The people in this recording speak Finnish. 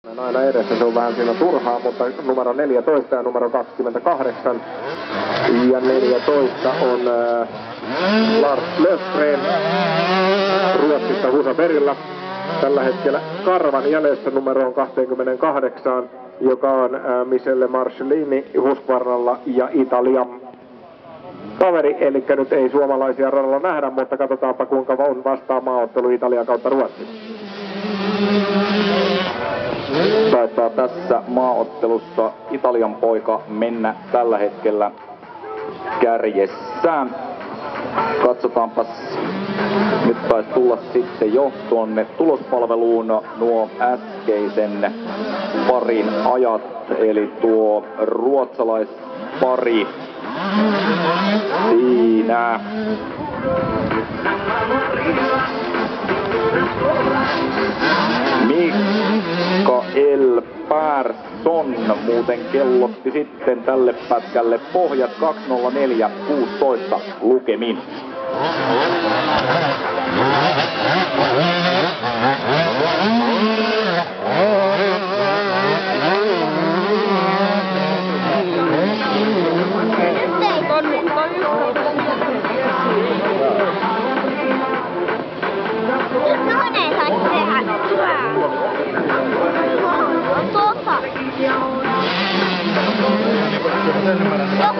Aina edessä, se on vähän siinä turhaa, mutta numero 14 ja numero 28. Ja 14 on Lars Löfgren Ruotsista Husabergillä. Tällä hetkellä karvan jäljessä numero on 28, joka on Michele Marcellini Husqvarnalla ja Italian kaveri. Eli nyt ei suomalaisia radalla nähdä, mutta katsotaanpa kuinka on vastaan maaottelu Italia kautta Ruotsi. Taitaa tässä maaottelussa Italian poika mennä tällä hetkellä kärjessä. Katsotaanpas, nyt taisi tulla sitten jo tuonne tulospalveluun nuo äskeisen parin ajat, eli tuo ruotsalaispari siinä. Mikael Persson muuten kellotti sitten tälle pätkälle pohjat 2:04.16 lukemin. Joo,